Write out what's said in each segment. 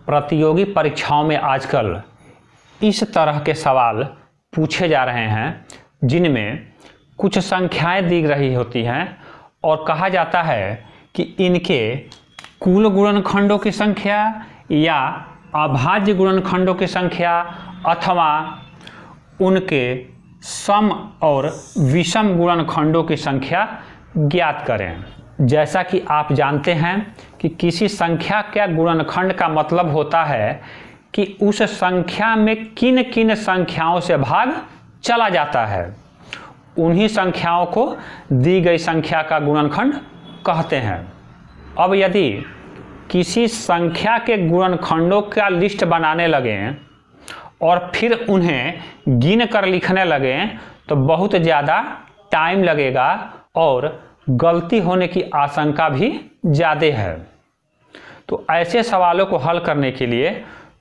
प्रतियोगी परीक्षाओं में आजकल इस तरह के सवाल पूछे जा रहे हैं जिनमें कुछ संख्याएं दी रही होती हैं और कहा जाता है कि इनके कुल गुणनखंडों की संख्या या अभाज्य गुणनखंडों की संख्या अथवा उनके सम और विषम गुणनखंडों की संख्या ज्ञात करें। जैसा कि आप जानते हैं कि किसी संख्या का गुणनखंड का मतलब होता है कि उस संख्या में किन किन संख्याओं से भाग चला जाता है, उन्हीं संख्याओं को दी गई संख्या का गुणनखंड कहते हैं। अब यदि किसी संख्या के गुणनखंडों का लिस्ट बनाने लगें और फिर उन्हें गिन कर लिखने लगें तो बहुत ज़्यादा टाइम लगेगा और गलती होने की आशंका भी ज़्यादा है। तो ऐसे सवालों को हल करने के लिए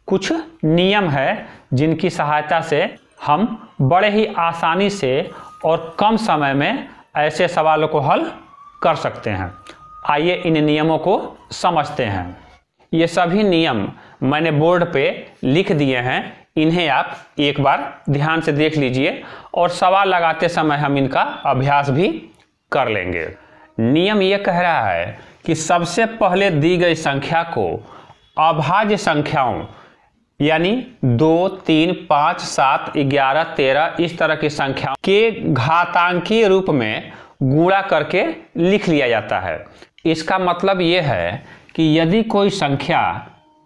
कुछ नियम है जिनकी सहायता से हम बड़े ही आसानी से और कम समय में ऐसे सवालों को हल कर सकते हैं। आइए इन नियमों को समझते हैं। ये सभी नियम मैंने बोर्ड पे लिख दिए हैं, इन्हें आप एक बार ध्यान से देख लीजिए और सवाल लगाते समय हम इनका अभ्यास भी कर लेंगे। नियम ये कह रहा है कि सबसे पहले दी गई संख्या को अभाज्य संख्याओं यानी 2, 3, 5, 7, 11, 13 इस तरह की संख्याओं के घातांकीय रूप में गुणा करके लिख लिया जाता है। इसका मतलब ये है कि यदि कोई संख्या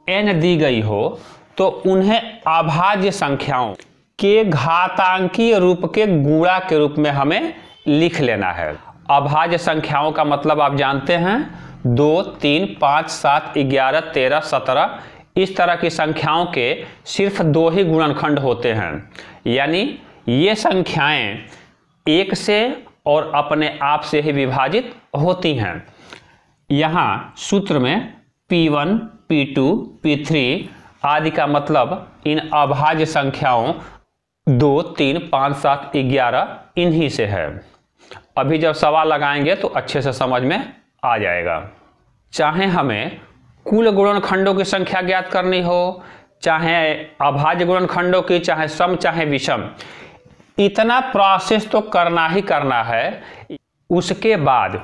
n दी गई हो तो उन्हें अभाज्य संख्याओं के घातांकीय रूप के गुणा के रूप में हमें लिख लेना है। अभाज्य संख्याओं का मतलब आप जानते हैं 2, 3, 5, 7, 11, 13, 17 इस तरह की संख्याओं के सिर्फ 2 ही गुणनखंड होते हैं, यानी ये संख्याएं एक से और अपने आप से ही विभाजित होती हैं। यहाँ सूत्र में P1, P2, P3 आदि का मतलब इन अभाज्य संख्याओं 2, 3, 5, 7, 11 इन्हीं से है। अभी जब सवाल लगाएंगे तो अच्छे से समझ में आ जाएगा। चाहे हमें कुल गुणनखंडों की संख्या ज्ञात करनी हो, चाहे अभाज्य गुणनखंडों की, चाहे सम चाहे विषम, इतना प्रोसेस तो करना ही करना है। उसके बाद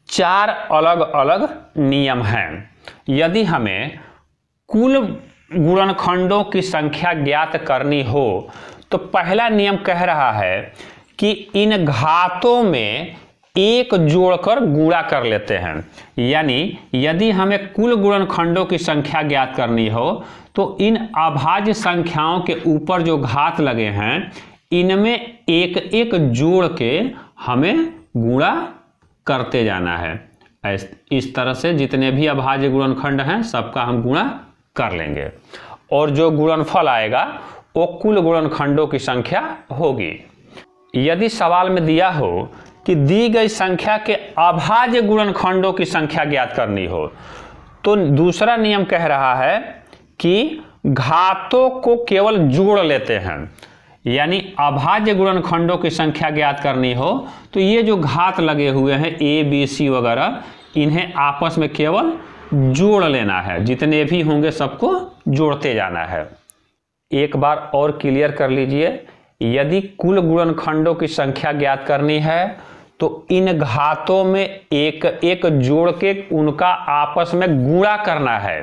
4 अलग अलग नियम हैं। यदि हमें कुल गुणनखंडों की संख्या ज्ञात करनी हो तो पहला नियम कह रहा है कि इन घातों में एक जोड़कर गुणा कर लेते हैं। यानी यदि हमें कुल गुणनखंडों की संख्या ज्ञात करनी हो तो इन अभाज्य संख्याओं के ऊपर जो घात लगे हैं इनमें एक एक जोड़ के हमें गुणा करते जाना है। इस तरह से जितने भी अभाज्य गुणनखंड हैं सबका हम गुणा कर लेंगे और जो गुणनफल आएगा वो कुल गुणनखंडों की संख्या होगी। यदि सवाल में दिया हो कि दी गई संख्या के अभाज्य गुणनखंडों की संख्या ज्ञात करनी हो तो दूसरा नियम कह रहा है कि घातों को केवल जोड़ लेते हैं। यानी अभाज्य गुणनखंडों की संख्या ज्ञात करनी हो तो ये जो घात लगे हुए हैं A, B, C वगैरह इन्हें आपस में केवल जोड़ लेना है। जितने भी होंगे सबको जोड़ते जाना है। एक बार और क्लियर कर लीजिए, यदि कुल गुणनखंडों की संख्या ज्ञात करनी है तो इन घातों में एक एक जोड़ के उनका आपस में गुणा करना है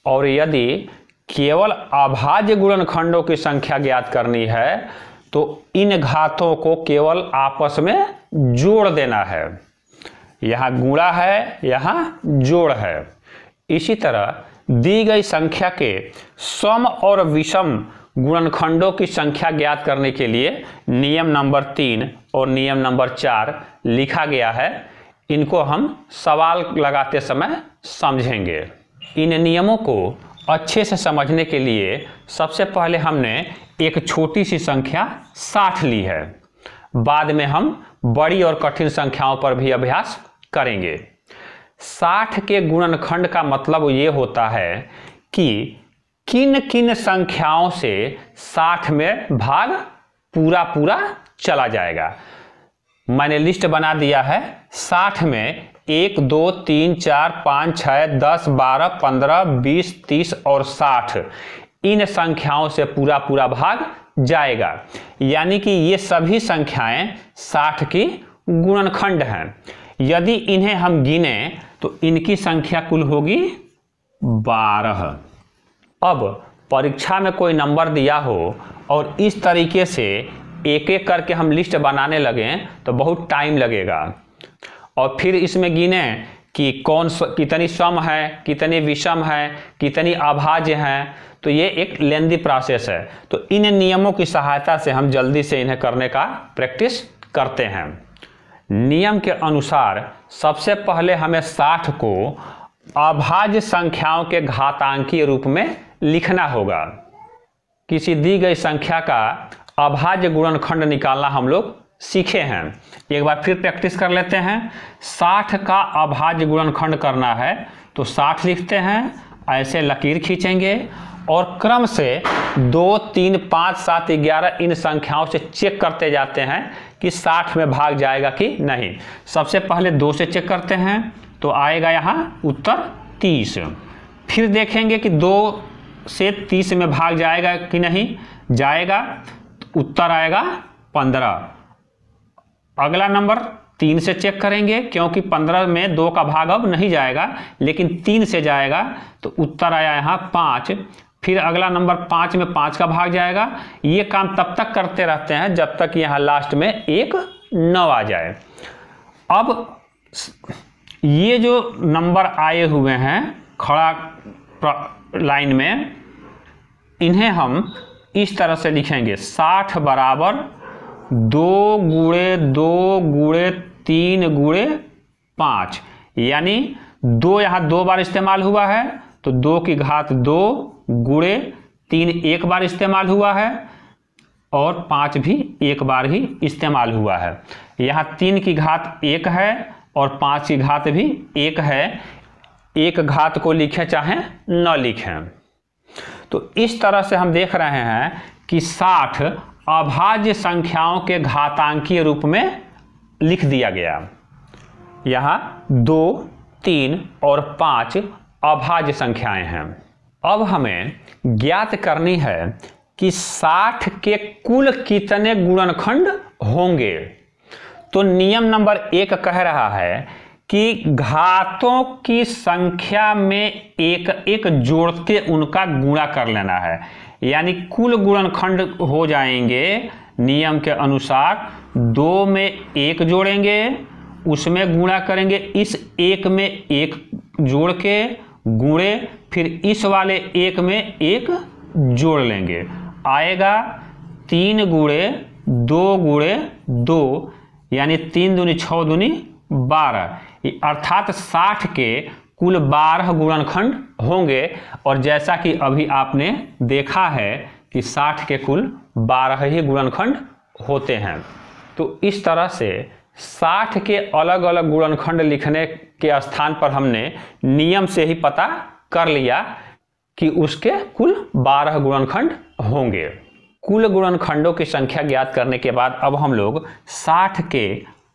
और यदि केवल अभाज्य गुणनखंडों की संख्या ज्ञात करनी है तो इन घातों को केवल आपस में जोड़ देना है। यहाँ गुणा है, यहाँ जोड़ है। इसी तरह दी गई संख्या के सम और विषम गुणनखंडों की संख्या ज्ञात करने के लिए नियम नंबर 3 और नियम नंबर 4 लिखा गया है। इनको हम सवाल लगाते समय समझेंगे। इन नियमों को अच्छे से समझने के लिए सबसे पहले हमने एक छोटी सी संख्या 60 ली है। बाद में हम बड़ी और कठिन संख्याओं पर भी अभ्यास करेंगे। 60 के गुणनखंड का मतलब ये होता है कि किन किन संख्याओं से 60 में भाग पूरा पूरा चला जाएगा। मैंने लिस्ट बना दिया है। 60 में 1 2 3 4 5 6 10 12 15 20 30 और 60 इन संख्याओं से पूरा पूरा भाग जाएगा। यानी कि ये सभी संख्याएं 60 की गुणनखंड हैं। यदि इन्हें हम गिने तो इनकी संख्या कुल होगी 12। अब परीक्षा में कोई नंबर दिया हो और इस तरीके से एक एक करके हम लिस्ट बनाने लगें तो बहुत टाइम लगेगा, और फिर इसमें गिने कि कितनी सम है, कितनी विषम है, कितनी अभाज्य हैं, तो ये एक लेंदी प्रोसेस है। तो इन नियमों की सहायता से हम जल्दी से इन्हें करने का प्रैक्टिस करते हैं। नियम के अनुसार सबसे पहले हमें 60 को अभाज्य संख्याओं के घातांकीय रूप में लिखना होगा। किसी दी गई संख्या का अभाज्य गुणनखंड निकालना हम लोग सीखे हैं। एक बार फिर प्रैक्टिस कर लेते हैं। 60 का अभाज्य गुणनखंड करना है तो 60 लिखते हैं, ऐसे लकीर खींचेंगे और क्रम से 2 3 5 7 11 इन संख्याओं से चेक करते जाते हैं कि 60 में भाग जाएगा कि नहीं। सबसे पहले 2 से चेक करते हैं तो आएगा यहाँ उत्तर 30। फिर देखेंगे कि 2 से 30 में भाग जाएगा कि नहीं, जाएगा, उत्तर आएगा 15। अगला नंबर 3 से चेक करेंगे क्योंकि 15 में 2 का भाग अब नहीं जाएगा, लेकिन 3 से जाएगा, तो उत्तर आया यहाँ 5। फिर अगला नंबर 5 में 5 का भाग जाएगा। ये काम तब तक करते रहते हैं जब तक यहाँ लास्ट में एक 9 आ जाए। अब ये जो नंबर आए हुए हैं खड़ा लाइन में, इन्हें हम इस तरह से लिखेंगे। 60 बराबर 2 गुणे 2 गुणे 3 गुणे 5, यानी 2 यहाँ 2 बार इस्तेमाल हुआ है तो 2 की घात 2 गुणे 3 एक बार इस्तेमाल हुआ है और 5 भी एक बार ही इस्तेमाल हुआ है। यहाँ 3 की घात 1 है और 5 की घात भी 1 है। एक घात को लिखें चाहे न लिखें। तो इस तरह से हम देख रहे हैं कि 60 अभाज्य संख्याओं के घातांकीय रूप में लिख दिया गया। यहाँ 2 3 और 5 अभाज्य संख्याएं हैं। अब हमें ज्ञात करनी है कि 60 के कुल कितने गुणनखंड होंगे। तो नियम नंबर 1 कह रहा है कि घातों की संख्या में एक एक जोड़ के उनका गुणा कर लेना है, यानी कुल गुणनखंड हो जाएंगे नियम के अनुसार। 2 में 1 जोड़ेंगे, उसमें गुणा करेंगे, इस 1 में 1 जोड़ के गुणे, फिर इस वाले 1 में 1 जोड़ लेंगे, आएगा 3 गुणे 2 गुणे 2, यानी 3 दूनी 6 दूनी 12, अर्थात 60 के कुल 12 गुणनखंड होंगे। और जैसा कि अभी आपने देखा है कि 60 के कुल 12 ही गुणनखंड होते हैं। तो इस तरह से 60 के अलग अलग गुणनखंड लिखने के स्थान पर हमने नियम से ही पता कर लिया कि उसके कुल 12 गुणनखंड होंगे। कुल गुणनखंडों की संख्या ज्ञात करने के बाद अब हम लोग 60 के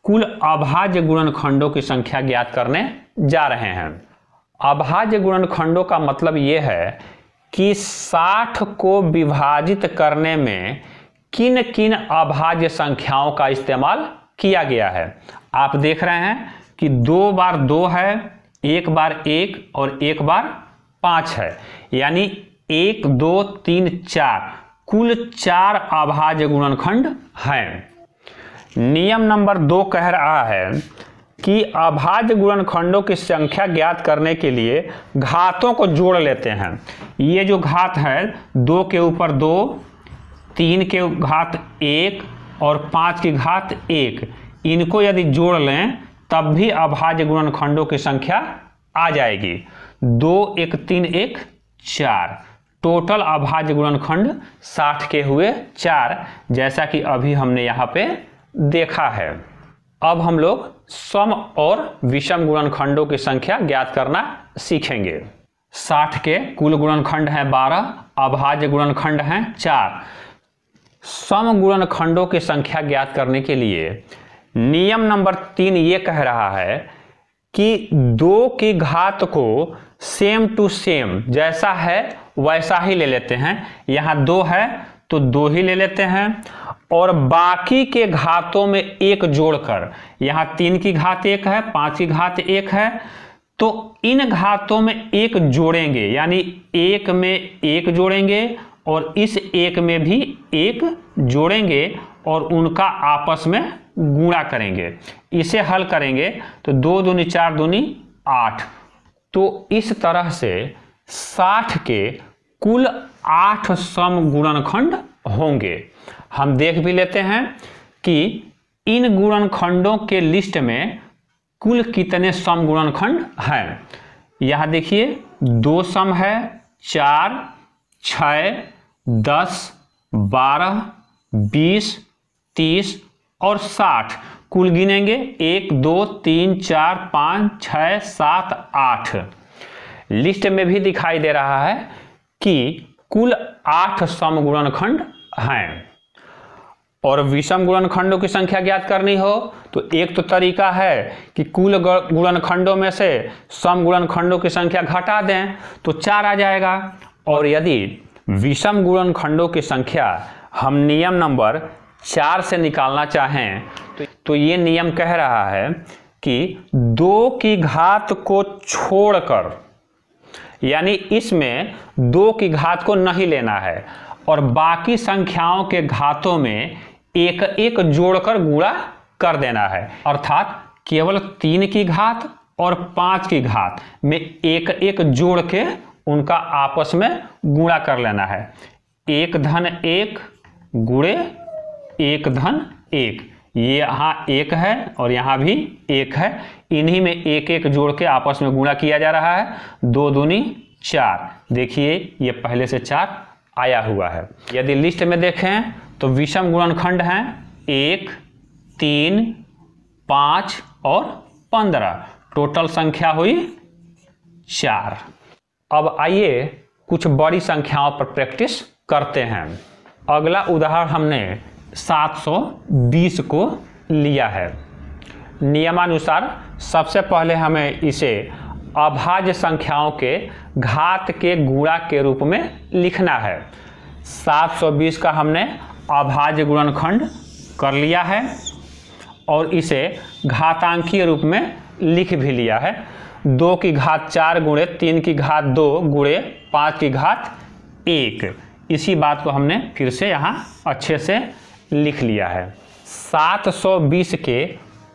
कुल अभाज्य गुणनखंडों की संख्या ज्ञात करने जा रहे हैं। अभाज्य गुणनखंडों का मतलब यह है कि 60 को विभाजित करने में किन किन अभाज्य संख्याओं का इस्तेमाल किया गया है। आप देख रहे हैं कि 2 बार 2 है, 1 बार 1 और 1 बार 5 है, यानी 1 2 3 4 कुल 4 अभाज्य गुणनखंड हैं। नियम नंबर 2 कह रहा है कि अभाज्य गुणनखंडों की संख्या ज्ञात करने के लिए घातों को जोड़ लेते हैं। ये जो घात है 2 के ऊपर 2, 3 के घात 1 और 5 की घात 1, इनको यदि जोड़ लें तब भी अभाज्य गुणनखंडों की संख्या आ जाएगी। 2 1 3 1 4, टोटल अभाज्य गुणनखंड 60 के हुए 4, जैसा कि अभी हमने यहाँ पे देखा है। अब हम लोग सम और विषम गुणनखंडों की संख्या ज्ञात करना सीखेंगे। 60 के कुल गुणनखंड हैं 12, अभाज्य गुणनखंड हैं 4। सम गुणनखंडों की संख्या ज्ञात करने के लिए नियम नंबर 3 ये कह रहा है कि 2 की घात को सेम टू सेम जैसा है वैसा ही ले लेते हैं। यहाँ 2 है तो 2 ही ले लेते हैं, और बाकी के घातों में 1 जोड़कर, यहाँ 3 की घात 1 है, 5 की घात 1 है, तो इन घातों में 1 जोड़ेंगे, यानी 1 में 1 जोड़ेंगे और इस 1 में भी 1 जोड़ेंगे और उनका आपस में गुणा करेंगे। इसे हल करेंगे तो 2 दूनी 4 दूनी 8। तो इस तरह से 60 के कुल 8 सम गुणनखंड होंगे। हम देख भी लेते हैं कि इन गुणनखंडों के लिस्ट में कुल कितने सम गुणनखंड हैं। यहाँ देखिए 2 सम है, 4, 6, 10, 12, 20, 30 और 60। कुल गिनेंगे 1, 2, 3, 4, 5, 6, 7, 8। लिस्ट में भी दिखाई दे रहा है कि कुल 8 सम गुणनखंड हैं। और विषम गुणनखंडों की संख्या ज्ञात करनी हो तो एक तो तरीका है कि कुल गुणनखंडों में से सम गुणनखंडों की संख्या घटा दें तो 4 आ जाएगा। और यदि विषम गुणनखंडों की संख्या हम नियम नंबर 4 से निकालना चाहें तो ये नियम कह रहा है कि 2 की घात को छोड़कर, यानी इसमें 2 की घात को नहीं लेना है और बाकी संख्याओं के घातों में 1 जोड़कर गुणा कर देना है। अर्थात केवल 3 की घात और 5 की घात में 1 जोड़ के उनका आपस में गुणा कर लेना है। 1 धन 1 गुणे 1 धन 1, ये यहाँ 1 है और यहाँ भी 1 है, इन्हीं में 1 जोड़ के आपस में गुणा किया जा रहा है। 2 दूनी 4, देखिए ये पहले से 4 आया हुआ है। यदि लिस्ट में देखें तो विषम गुणनखंड हैं 1, 3, 5 और 15, टोटल संख्या हुई 4। अब आइए कुछ बड़ी संख्याओं पर प्रैक्टिस करते हैं। अगला उदाहरण हमने 720 को लिया है। नियमानुसार सबसे पहले हमें इसे अभाज्य संख्याओं के घात के गुणा के रूप में लिखना है। 720 का हमने अभाज्य गुणनखंड कर लिया है और इसे घातांकीय रूप में लिख भी लिया है। 2 की घात 4 गुणे 3 की घात 2 गुणे 5 की घात 1। इसी बात को हमने फिर से यहाँ अच्छे से लिख लिया है। 720 के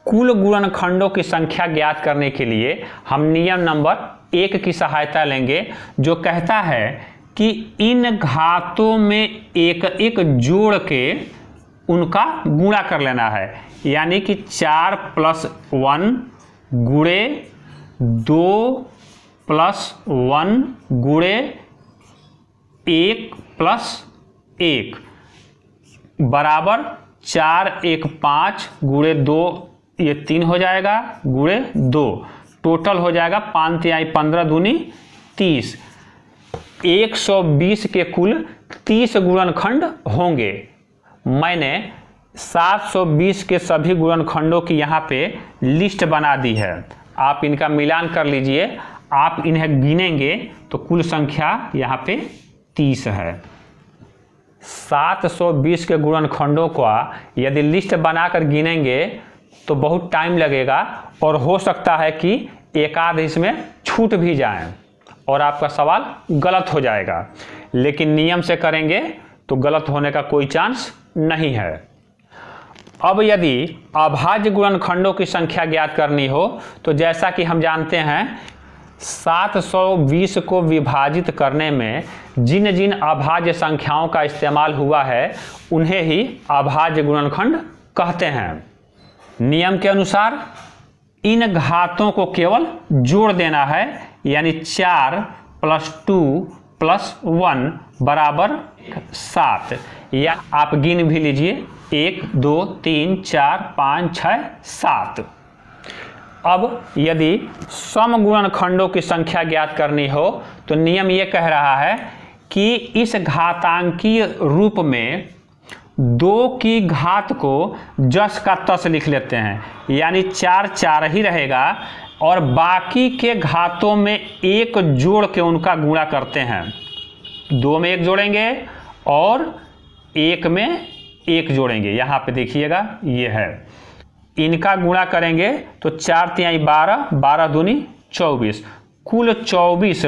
कुल गुणनखंडों की संख्या ज्ञात करने के लिए हम नियम नंबर 1 की सहायता लेंगे, जो कहता है कि इन घातों में 1 जोड़ के उनका गुणा कर लेना है। यानी कि 4 + 1 गुणे 2 + 1 गुणे 1 + 1 बराबर 4, 1, 5 गुणे 2, ये 3 हो जाएगा, गुणे 2, टोटल हो जाएगा 5 × 3 = 15 दूनी 30। 120 के कुल 30 गुणनखंड होंगे। मैंने 720 के सभी गुणनखंडों की यहाँ पे लिस्ट बना दी है। आप इनका मिलान कर लीजिए। आप इन्हें गिनेंगे तो कुल संख्या यहाँ पे 30 है। 720 के गुणनखंडों का यदि लिस्ट बनाकर गिनेंगे तो बहुत टाइम लगेगा और हो सकता है कि एक आध इसमें छूट भी जाएं और आपका सवाल गलत हो जाएगा। लेकिन नियम से करेंगे तो गलत होने का कोई चांस नहीं है। अब यदि अभाज्य गुणनखंडों की संख्या ज्ञात करनी हो तो जैसा कि हम जानते हैं 720 को विभाजित करने में जिन जिन अभाज्य संख्याओं का इस्तेमाल हुआ है उन्हें ही अभाज्य गुणनखंड कहते हैं। नियम के अनुसार इन घातों को केवल जोड़ देना है, यानी 4 + 2 + 1 बराबर 7। या आप गिन भी लीजिए 1, 2, 3, 4, 5, 6, 7। अब यदि सम गुणनखंडों की संख्या ज्ञात करनी हो तो नियम ये कह रहा है कि इस घातांकीय रूप में 2 की घात को जस का तस लिख लेते हैं, यानी 4 4 ही रहेगा, और बाकी के घातों में एक जोड़ के उनका गुणा करते हैं। 2 में 1 जोड़ेंगे और 1 में 1 जोड़ेंगे। यहाँ पे देखिएगा ये है, इनका गुणा करेंगे तो 4 तिहाई 12, 12 दूनी 24, कुल 24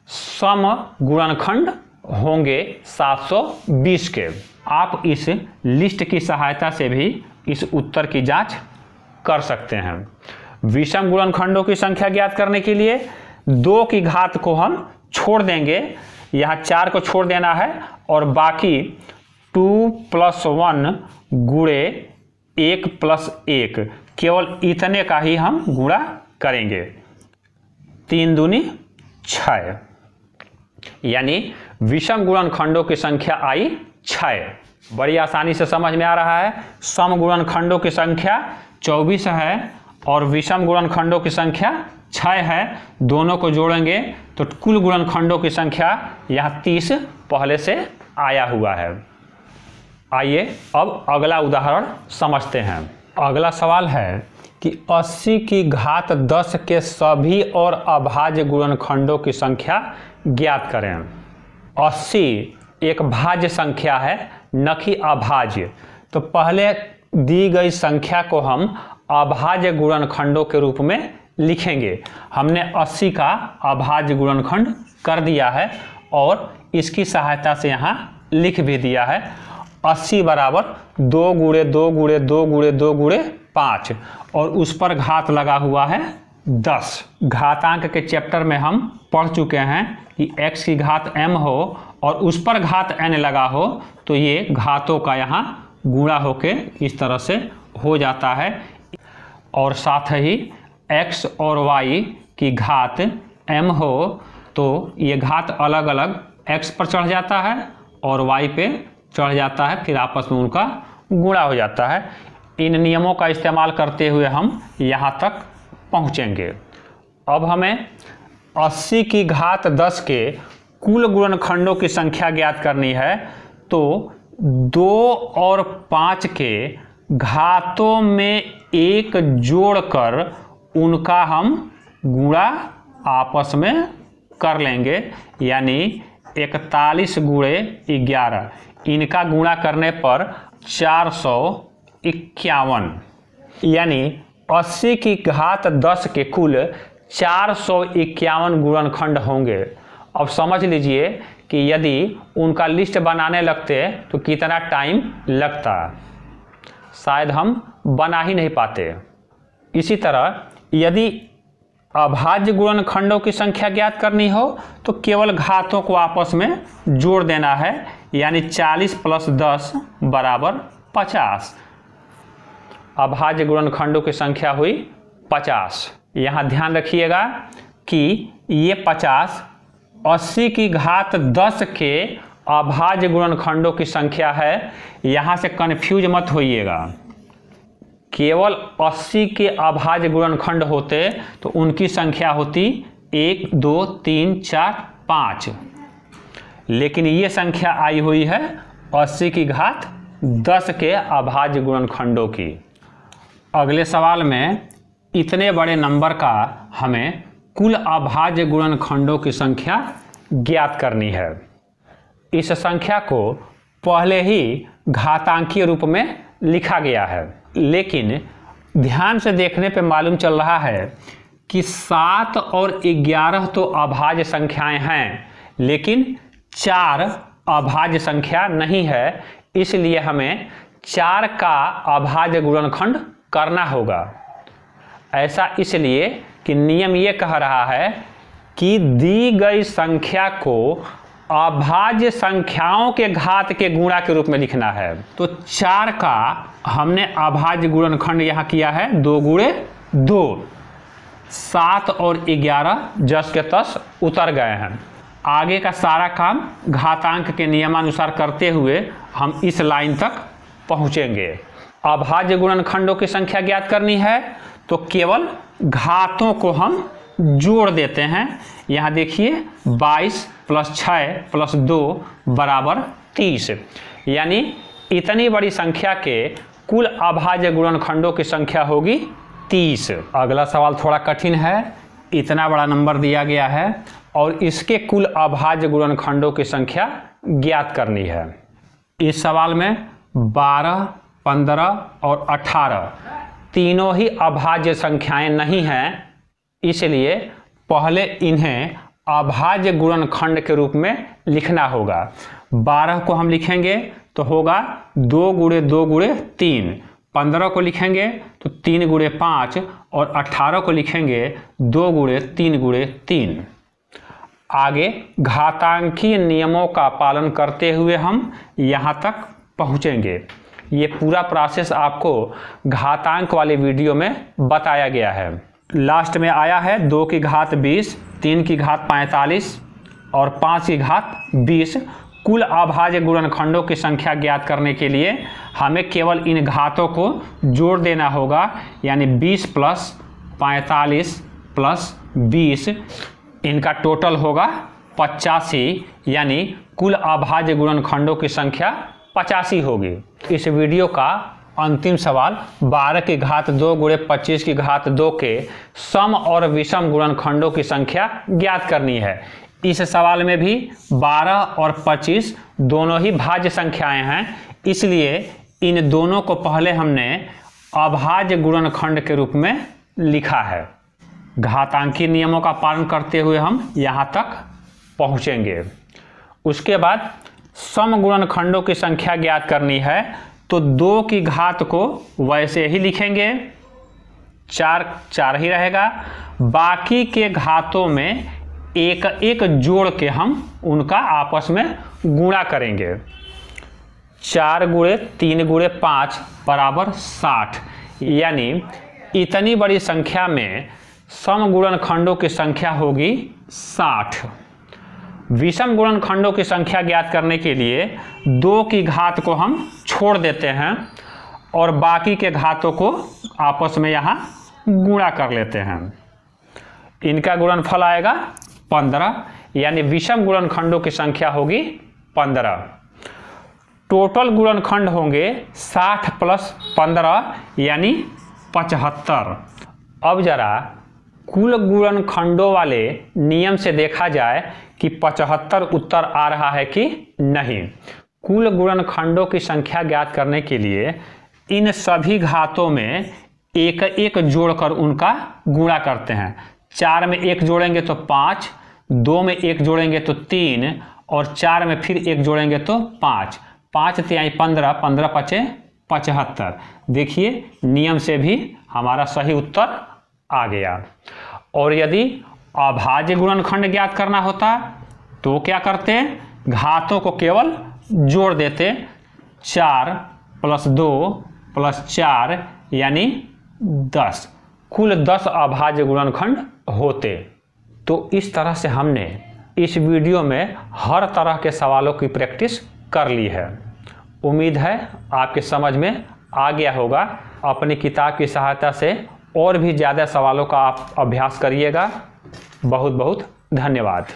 सम गुणनखंड होंगे 720 के। आप इस लिस्ट की सहायता से भी इस उत्तर की जांच कर सकते हैं। विषम गुणनखंडों की संख्या ज्ञात करने के लिए 2 की घात को हम छोड़ देंगे, यहाँ 4 को छोड़ देना है और बाकी 2 + 1 गुणे 1 + 1 केवल इतने का ही हम गुणा करेंगे। 3 दूनी 6, यानी विषम गुणनखंडों की संख्या आई 6। बड़ी आसानी से समझ में आ रहा है। सम गुणनखंडों की संख्या 24 है और विषम गुणनखंडों की संख्या 6 है। दोनों को जोड़ेंगे तो कुल गुणनखंडों की संख्या यहाँ 30 पहले से आया हुआ है। आइए अब अगला उदाहरण समझते हैं। अगला सवाल है कि 80 की घात 10 के सभी और अभाज्य गुणनखंडों की संख्या ज्ञात करें। 80 एक भाज्य संख्या है, न कि अभाज्य। तो पहले दी गई संख्या को हम अभाज्य गुणनखंडों के रूप में लिखेंगे। हमने 80 का अभाज्य गुणनखंड कर दिया है और इसकी सहायता से यहाँ लिख भी दिया है। 80 बराबर 2 गुणे 2 गुणे 2 गुणे 2 गुणे 5 और उस पर घात लगा हुआ है 10। घातांक के चैप्टर में हम पढ़ चुके हैं कि x की घात m हो और उस पर घात n लगा हो तो ये घातों का यहाँ गुणा होके इस तरह से हो जाता है। और साथ ही x और y की घात m हो तो ये घात अलग अलग x पर चढ़ जाता है और y पे चढ़ जाता है, फिर आपस में उनका गुणा हो जाता है। इन नियमों का इस्तेमाल करते हुए हम यहाँ तक पहुँचेंगे। अब हमें 80 की घात 10 के कुल गुणनखंडों की संख्या ज्ञात करनी है। तो 2 और 5 के घातों में 1 जोड़कर उनका हम गुणा आपस में कर लेंगे, यानी 41 गुणे 11। इनका गुणा करने पर 451, यानी 80 की घात 10 के कुल 451 गुणनखंड होंगे। अब समझ लीजिए कि यदि उनका लिस्ट बनाने लगते तो कितना टाइम लगता, शायद हम बना ही नहीं पाते। इसी तरह यदि अभाज्य गुणनखंडों की संख्या ज्ञात करनी हो तो केवल घातों को आपस में जोड़ देना है, यानी 40 + 10 बराबर 50। अभाज्य गुणनखंडों की संख्या हुई 50। यहाँ ध्यान रखिएगा कि ये 50 80 की घात 10 के अभाज्य गुणनखंडों की संख्या है। यहाँ से कन्फ्यूज मत होइएगा। केवल 80 के अभाज्य गुणनखंड होते तो उनकी संख्या होती 1 2 3 4 5, लेकिन ये संख्या आई हुई है 80 की घात 10 के अभाज्य गुणनखंडों की। अगले सवाल में इतने बड़े नंबर का हमें कुल अभाज्य गुणनखंडों की संख्या ज्ञात करनी है। इस संख्या को पहले ही घातांकीय रूप में लिखा गया है, लेकिन ध्यान से देखने पे मालूम चल रहा है कि 7 और 11 तो अभाज्य संख्याएं हैं, लेकिन 4 अभाज्य संख्या नहीं है। इसलिए हमें 4 का अभाज्य गुणनखंड करना होगा। ऐसा इसलिए कि नियम ये कह रहा है कि दी गई संख्या को अभाज्य संख्याओं के घात के गुणा के रूप में लिखना है। तो 4 का हमने अभाज्य गुणनखंड यहाँ किया है 2 गुणे 2। 7 और 11 जस के तस उतर गए हैं। आगे का सारा काम घातांक के नियमानुसार करते हुए हम इस लाइन तक पहुँचेंगे। अभाज्य गुणनखंडों की संख्या ज्ञात करनी है तो केवल घातों को हम जोड़ देते हैं। यहाँ देखिए 22 + 6 + 2 बराबर 30, यानी इतनी बड़ी संख्या के कुल अभाज्य गुणनखंडों की संख्या होगी 30। अगला सवाल थोड़ा कठिन है, इतना बड़ा नंबर दिया गया है और इसके कुल अभाज्य गुणनखंडों की संख्या ज्ञात करनी है। इस सवाल में 12, 15 और 18 तीनों ही अभाज्य संख्याएं नहीं हैं, इसलिए पहले इन्हें अभाज्य गुणनखंड के रूप में लिखना होगा। 12 को हम लिखेंगे तो होगा 2 गुणे 2 गुणे 3। 15 को लिखेंगे तो 3 गुणे 5 और 18 को लिखेंगे 2 गुणे 3 गुणे 3। आगे घातांकीय नियमों का पालन करते हुए हम यहाँ तक पहुँचेंगे। ये पूरा प्रोसेस आपको घातांक वाले वीडियो में बताया गया है। लास्ट में आया है 2 की घात 20, 3 की घात 45 और 5 की घात 20। कुल अभाज्य गुणनखंडों की संख्या ज्ञात करने के लिए हमें केवल इन घातों को जोड़ देना होगा, यानी 20 प्लस 45 प्लस 20, इनका टोटल होगा 85, यानी कुल अभाज्य गुणनखंडों की संख्या 85 होगी। इस वीडियो का अंतिम सवाल 12 की घात 2 गुणे 25 की घात 2 के सम और विषम गुणनखंडों की संख्या ज्ञात करनी है। इस सवाल में भी 12 और 25 दोनों ही भाज्य संख्याएं हैं, इसलिए इन दोनों को पहले हमने अभाज्य गुणनखंड के रूप में लिखा है। घातांकीय नियमों का पालन करते हुए हम यहाँ तक पहुँचेंगे। उसके बाद सम गुणनखंडों की संख्या ज्ञात करनी है, तो 2 की घात को वैसे ही लिखेंगे, 4 ही रहेगा। बाकी के घातों में एक एक जोड़ के हम उनका आपस में गुणा करेंगे। 4 गुणे 3 गुणे 5 बराबर 60, यानी इतनी बड़ी संख्या में सम गुणनखंडों की संख्या होगी 60। विषम गुणनखंडों की संख्या ज्ञात करने के लिए 2 की घात को हम छोड़ देते हैं और बाकी के घातों को आपस में यहाँ गुणा कर लेते हैं। इनका गुणनफल आएगा 15, यानी विषम गुणनखंडों की संख्या होगी 15। टोटल गुणनखंड होंगे 60 प्लस 15, यानी 75। अब जरा कुल गुणनखंडों वाले नियम से देखा जाए कि 75 उत्तर आ रहा है कि नहीं। कुल गुणनखंडों की संख्या ज्ञात करने के लिए इन सभी घातों में एक एक जोड़कर उनका गुणा करते हैं। 4 में 1 जोड़ेंगे तो 5, 2 में 1 जोड़ेंगे तो 3 और 4 में फिर 1 जोड़ेंगे तो 5। 5 तिहाई 15, 15 पचे 75। देखिए नियम से भी हमारा सही उत्तर आ गया। और यदि अभाज्य गुणनखंड ज्ञात करना होता तो क्या करते, घातों को केवल जोड़ देते। 4 प्लस 2 प्लस 4 यानी 10, कुल 10 अभाज्य गुणनखंड होते। तो इस तरह से हमने इस वीडियो में हर तरह के सवालों की प्रैक्टिस कर ली है। उम्मीद है आपके समझ में आ गया होगा। अपनी किताब की सहायता से और भी ज़्यादा सवालों का आप अभ्यास करिएगा। बहुत बहुत धन्यवाद।